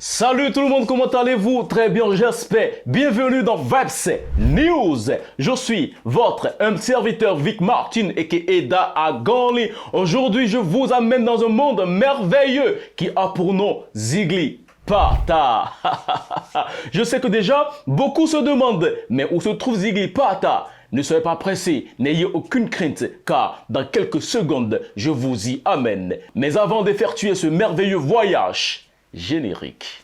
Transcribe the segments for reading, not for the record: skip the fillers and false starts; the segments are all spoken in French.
Salut tout le monde, comment allez-vous? Très bien, j'espère. Bienvenue dans Vibes News. Je suis votre humble serviteur Vic Martin aka Da Agoli. Aujourd'hui, je vous amène dans un monde merveilleux qui a pour nom Zigli Pata. Je sais que déjà, beaucoup se demandent, mais où se trouve Zigli Pata? Ne soyez pas pressés, n'ayez aucune crainte, car dans quelques secondes, je vous y amène. Mais avant d'effectuer ce merveilleux voyage, générique.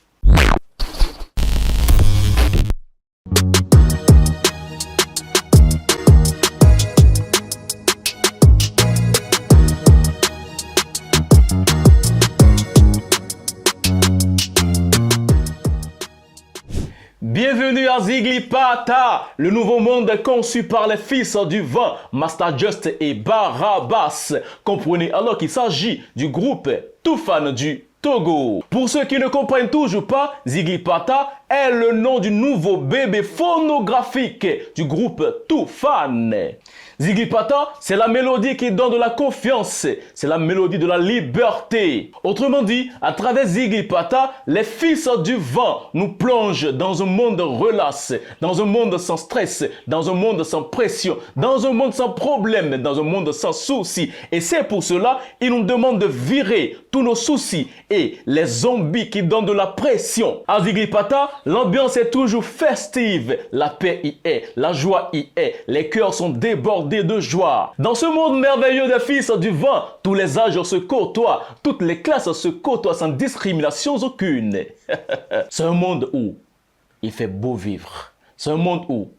Bienvenue à Zigli Pata, le nouveau monde conçu par les fils du vent, Master Just et Barabas. Comprenez alors qu'il s'agit du groupe Toufan du Togo. Pour ceux qui ne comprennent toujours pas, Zigli Pata est le nom du nouveau bébé phonographique du groupe Toufan. Zigli Pata, c'est la mélodie qui donne de la confiance, c'est la mélodie de la liberté. Autrement dit, à travers Zigli Pata, les fils du vent nous plongent dans un monde relax, dans un monde sans stress, dans un monde sans pression, dans un monde sans problème, dans un monde sans soucis. Et c'est pour cela qu'ils nous demandent de virer tous nos soucis et les zombies qui donnent de la pression. À Zigli Pata, l'ambiance est toujours festive, la paix y est, la joie y est, les cœurs sont débordés de joie. Dans ce monde merveilleux des fils du vent, tous les âges se côtoient, toutes les classes se côtoient sans discrimination aucune. C'est un monde où il fait beau vivre. C'est un monde où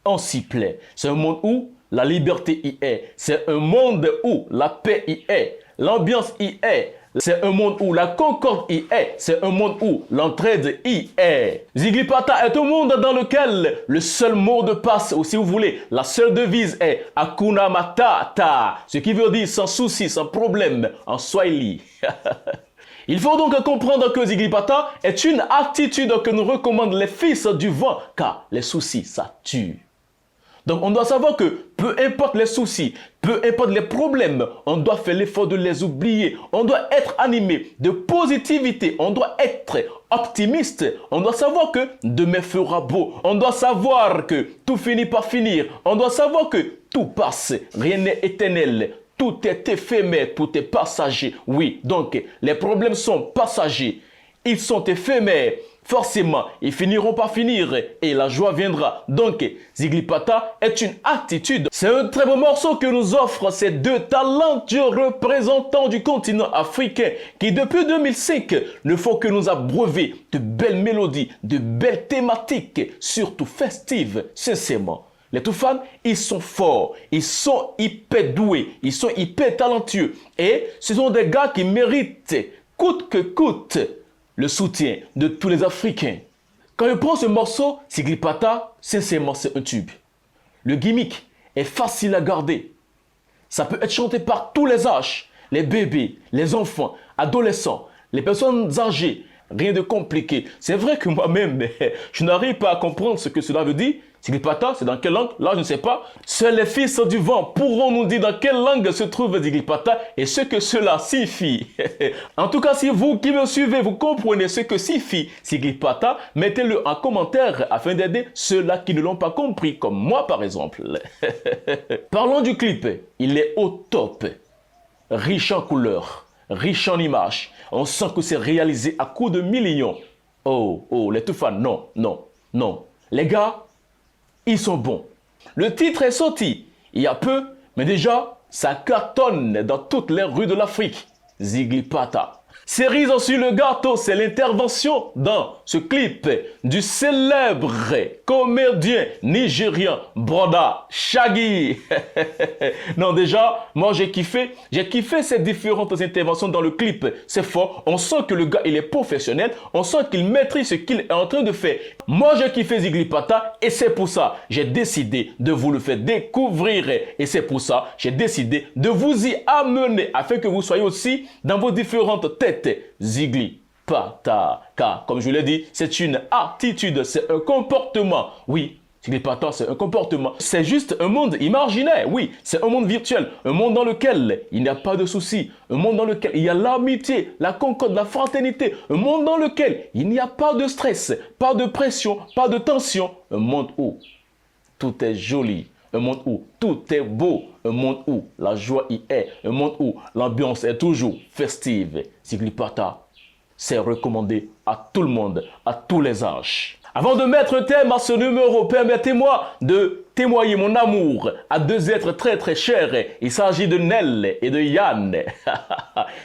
on s'y plaît. C'est un monde où la liberté y est. C'est un monde où la paix y est. L'ambiance y est. C'est un monde où la concorde y est. C'est un monde où l'entraide y est. Zigli Pata est un monde dans lequel le seul mot de passe, ou si vous voulez, la seule devise est Hakuna Matata. Ce qui veut dire sans souci, sans problème en Swahili. Il faut donc comprendre que Zigli Pata est une attitude que nous recommandent les fils du vent, car les soucis, ça tue. Donc on doit savoir que peu importe les soucis, peu importe les problèmes, on doit faire l'effort de les oublier. On doit être animé de positivité, on doit être optimiste. On doit savoir que demain fera beau. On doit savoir que tout finit par finir. On doit savoir que tout passe, rien n'est éternel. Tout est éphémère, tout est passager. Oui, donc les problèmes sont passagers. Ils sont éphémères. Forcément, ils finiront par finir et la joie viendra. Donc, Zigli Pata est une attitude. C'est un très beau morceau que nous offrent ces deux talentueux représentants du continent africain qui, depuis 2005, ne font que nous abreuver de belles mélodies, de belles thématiques, surtout festives, sincèrement. Les Toufan, ils sont forts, ils sont hyper doués, ils sont hyper talentueux. Et ce sont des gars qui méritent, coûte que coûte, le soutien de tous les Africains. Quand je prends ce morceau, Zigli Pata, sincèrement, c'est un tube. Le gimmick est facile à garder. Ça peut être chanté par tous les âges, les bébés, les enfants, adolescents, les personnes âgées. Rien de compliqué. C'est vrai que moi-même, je n'arrive pas à comprendre ce que cela veut dire. Zigli Pata, c'est dans quelle langue? Là, je ne sais pas. Seuls les fils du vent pourront nous dire dans quelle langue se trouve Zigli Pata et ce que cela signifie. En tout cas, si vous qui me suivez, vous comprenez ce que signifie Zigli Pata, mettez-le en commentaire afin d'aider ceux-là qui ne l'ont pas compris, comme moi par exemple. Parlons du clip. Il est au top. Riche en couleurs, riche en images. On sent que c'est réalisé à coups de millions. Oh, les Toufan, non, non, non. Les gars, ils sont bons. Le titre est sorti il y a peu, mais déjà, ça cartonne dans toutes les rues de l'Afrique. Zigli Pata. Cerise sur le gâteau, c'est l'intervention dans ce clip du célèbre comédien nigérien Broda Shaggy. Non, déjà, moi j'ai kiffé ces différentes interventions dans le clip. C'est fort, on sent que le gars il est professionnel, on sent qu'il maîtrise ce qu'il est en train de faire. Moi j'ai kiffé Zigli Pata et c'est pour ça j'ai décidé de vous le faire découvrir et c'est pour ça j'ai décidé de vous y amener afin que vous soyez aussi dans vos différentes têtes. Zigli Pata, car comme je l'ai dit, c'est une attitude, c'est un comportement. Oui, Zigli Pata, c'est un comportement. C'est juste un monde imaginaire, oui. C'est un monde virtuel. Un monde dans lequel il n'y a pas de soucis. Un monde dans lequel il y a l'amitié, la concorde, la fraternité. Un monde dans lequel il n'y a pas de stress, pas de pression, pas de tension. Un monde où tout est joli. Un monde où tout est beau. Un monde où la joie y est. Un monde où l'ambiance est toujours festive. Zigli Pata, c'est recommandé à tout le monde, à tous les âges. Avant de mettre un thème à ce numéro, permettez-moi de témoigner mon amour à deux êtres très très chers. Il s'agit de Nel et de Yann.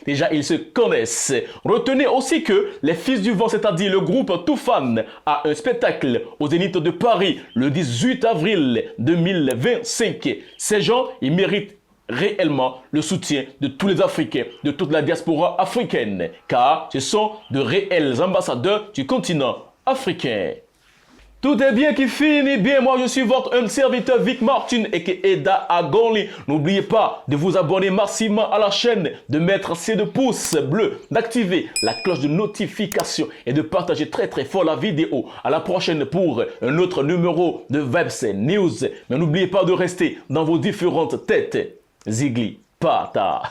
Déjà, ils se connaissent. Retenez aussi que les Fils du Vent, c'est-à-dire le groupe Toufan, a un spectacle au Zénith de Paris le 18 avril 2025. Ces gens, ils méritent réellement le soutien de tous les Africains, de toute la diaspora africaine, car ce sont de réels ambassadeurs du continent africain. Tout est bien qui finit bien. Moi, je suis votre humble serviteur Vic Martin et qui est Agoli. N'oubliez pas de vous abonner massivement à la chaîne, de mettre ces deux pouces bleus, d'activer la cloche de notification et de partager très très fort la vidéo. À la prochaine pour un autre numéro de Vibes News. Mais n'oubliez pas de rester dans vos différentes têtes. Zigli Pata.